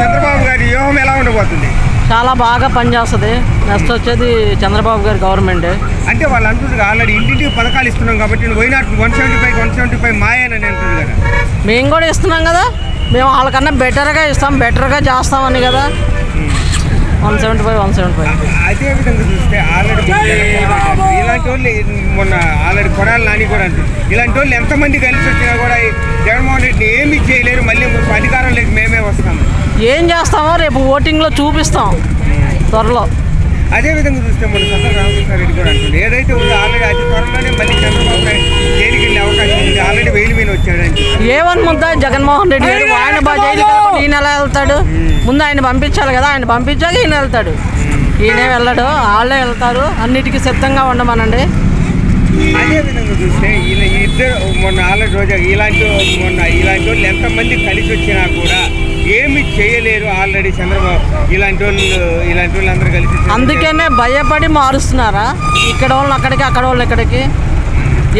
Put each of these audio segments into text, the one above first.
చంద్రబాబు గారి వ్యూహం ఎలా ఉండబోతుంది? చాలా బాగా పనిచేస్తుంది. నెక్స్ట్ వచ్చేది చంద్రబాబు గారి గవర్నమెంట్. అంటే వాళ్ళు అంటున్నారు ఆల్రెడీ ఇంటింటికి పథకాలు ఇస్తున్నాం కాబట్టి వైనాట్ 175 మాయనని అంటుంది కదా. మేము కూడా ఇస్తున్నాం కదా, మేము వాళ్ళకన్నా బెటర్గా ఇస్తాం, బెటర్గా చేస్తామని కదా. 175. అదేవిధంగా చూస్తే ఆల్రెడీ ఇలాంటి వాళ్ళు మొన్న ఆల్రెడీ కొడాలి నాని కూడా అంటారు, ఇలాంటి వాళ్ళు ఎంతమంది కలిసి వచ్చినా కూడా జగన్మోహన్ రెడ్డిని ఏమీ చేయలేరు, మళ్ళీ అధికారంలోకి మేమే వస్తాము. ఏం చేస్తామో రేపు ఓటింగ్లో చూపిస్తాం త్వరలో. అదేవిధంగా చూస్తే మన సత్తా రామకృష్ణారెడ్డి కూడా అంటుంది ఏదైతే ఉందో ఆల్రెడీ అతి త్వరలోనే మళ్ళీ చంద్రబాబు నాయుడు జైలుకి వెళ్ళే అవకాశం ఉంది. ఆల్రెడీ వెయిల్ మీద వచ్చాడండి. ఏమని ముద్దా జగన్మోహన్ రెడ్డి గారు ఆయన జైలుకి వెళ్ళకుండా ఈయన ఎలా వెళ్తాడు? ముందు ఆయన పంపించాలి కదా, ఆయన పంపించాక ఈయన వెళ్తాడు. ఈయనే వెళ్ళడు, వాళ్ళే వెళ్తారు. అన్నిటికీ సిద్ధంగా ఉండమనండి. అదేవిధంగా చూస్తే ఇద్దరు మొన్న ఆల్రెడీ రోజా ఇలాంటి వాళ్ళు ఎంతమంది కలిసి వచ్చినా కూడా ఏమి చేయలేరు. ఆల్రెడీ చంద్రబాబు ఇలాంటి వాళ్ళు అందరూ కలిసి అందుకనే భయపడి మారుస్తున్నారా? ఇక్కడ వాళ్ళు అక్కడికి, అక్కడ వాళ్ళు ఇక్కడికి.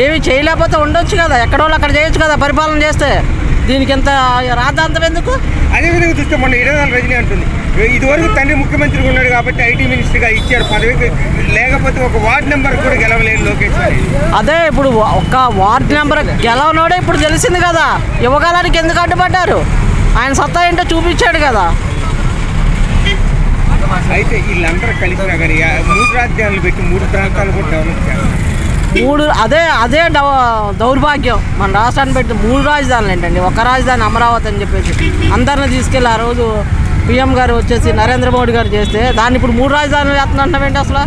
ఏమి చేయలేకపోతే ఉండొచ్చు కదా, ఎక్కడ వాళ్ళు అక్కడ చేయొచ్చు కదా పరిపాలన చేస్తే. దీనికి ఎంత రాద్ధాంతం ఎందుకు? అదేవిధంగా చూస్తే మొన్న 24 రజనీ అంటుంది ఇదివరకు తండ్రి ముఖ్యమంత్రిగా ఉన్నాడు కాబట్టి ఐటీ మినిస్టర్గా ఇచ్చారు పదవికి, లేకపోతే ఒక వార్డు నెంబర్ కూడా గెలవలేదు లోకేష్. అదే ఇప్పుడు ఒక వార్డు నెంబర్ గెలవనోడే ఇప్పుడు తెలిసింది కదా, యువకాలానికి ఎందుకు అడ్డుపడ్డారు? ఆయన సత్తా ఏంటో చూపించాడు కదా. అయితే వీళ్ళందరూ కలిసినా కానీ 3 రాజధానులు పెట్టి 3 ప్రాంతాలు కూడా డెవలప్ చేస్తారు. అదే దౌర్భాగ్యం. మన రాష్ట్రాన్ని పెట్టి 3 రాజధానులు ఏంటండి? ఒక రాజధాని అమరావతి అని చెప్పేసి అందరిని తీసుకెళ్ళి ఆ రోజు పిఎం గారు వచ్చేసి నరేంద్ర మోడీ గారు చేస్తే దాన్ని ఇప్పుడు 3 రాజధానులు చేస్తున్నట్టు ఏంటి? అసలు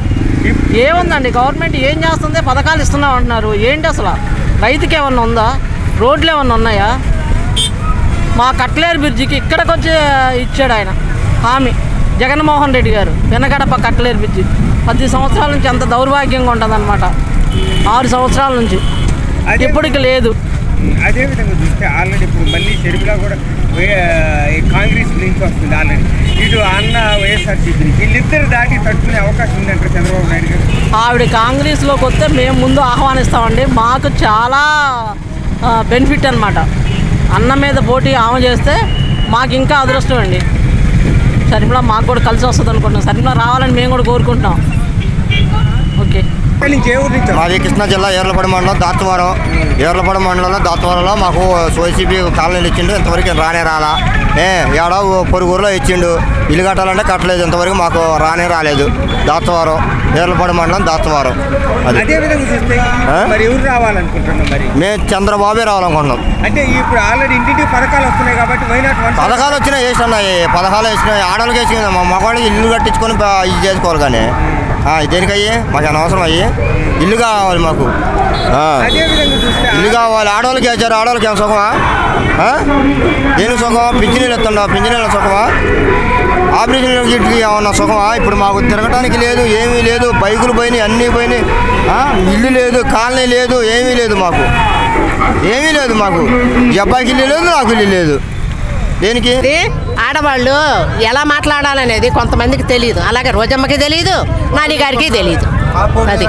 ఏముందండి? గవర్నమెంట్ ఏం చేస్తుంది? పథకాలు ఇస్తున్నాం అంటున్నారు. ఏంటి అసలు? రైతుకి ఏమన్నా ఉందా? రోడ్లు ఏమన్నా ఉన్నాయా? మా కట్లేరు బ్రిడ్జికి ఇక్కడికి వచ్చి ఇచ్చాడు ఆయన హామీ, జగన్మోహన్ రెడ్డి గారు. వెనగడప కట్లేరు బ్రిడ్జి 10 సంవత్సరాల నుంచి ఎంత దౌర్భాగ్యంగా ఉంటుందన్నమాట. 6 సంవత్సరాల నుంచి ఇప్పటికి లేదు. అదేవిధంగా చూస్తే ఆల్రెడీ ఇప్పుడు మళ్ళీ షర్మిల కూడా కాంగ్రెస్ నుంచి వస్తుంది. ఆల్రెడీ ఇటు అన్న వైఎస్ఆర్సీపీ వీళ్ళిద్దరు దాటి తట్టుకునే అవకాశం ఉందంటారు చంద్రబాబు నాయుడు గారు. ఆవిడ కాంగ్రెస్లోకి వస్తే మేము ముందు ఆహ్వానిస్తామండి. మాకు చాలా బెనిఫిట్ అనమాట. అన్న మీద పోటీ ఆమె చేస్తే మాకు ఇంకా అదృష్టం అండి. షర్మిల మాకు కూడా కలిసి వస్తుంది అనుకుంటున్నాం. షర్మిల రావాలని మేము కూడా కోరుకుంటున్నాం. ఓకే. మాది కృష్ణా జిల్లా ఏర్లపాడు మండలం దాత్వారం. ఏర్లపాడు మండలంలో దాత్వారంలో మాకు వైసీపీ కాలనీలు ఇచ్చిండు. ఇంతవరకు రాలా. ఏడో పొరుగురులో ఇచ్చిండు. ఇల్లు కట్టాలంటే కట్టలేదు. ఇంతవరకు మాకు రాలేదు. దాత్వారం ఏర్లపాడు మండలం దాత్వారం. మేము చంద్రబాబే రావాలనుకుంటున్నాం. అంటే ఇప్పుడు ఆల్రెడీ ఇంటింటికి పథకాలు వస్తున్నాయి కాబట్టి పథకాలు వచ్చినాయి, వేసినాయి. పథకాలు వేసినాయి, ఆడవాళ్ళకి వేసినాయి. మా మగవాళ్ళకి ఇల్లు కట్టించుకొని ఇది చేసుకోవాలి. కానీ దేనికయ్యి మాకు అనవసరం అయ్యి ఇల్లు కావాలి. మాకు ఇల్లు కావాలి. ఆడవాళ్ళకి వేసారు. ఆడవాళ్ళకి ఏం సుఖమా? దేనికి సుఖమా? పింఛనీళ్ళు ఇస్తుండ, పింఛనీళ్ళ సుఖమా? ఆపరేషన్ కిట్కి ఏమన్నా సుఖమా? ఇప్పుడు మాకు తిరగటానికి లేదు, ఏమీ లేదు. బైకులు పోయినాయి, అన్నీ పోయినాయి. ఇల్లు లేదు, కాలనీ లేదు, ఏమీ లేదు. మాకు ఏమీ లేదు. మాకు ఈ అబ్బాయికి ఇల్లు లేదు, నాకు ఇల్లు లేదు. దేనికి? ఆడవాళ్ళు ఎలా మాట్లాడాలనేది కొంతమందికి తెలియదు. అలాగే రోజమ్మకి తెలియదు, నాని గారికి తెలియదు. అది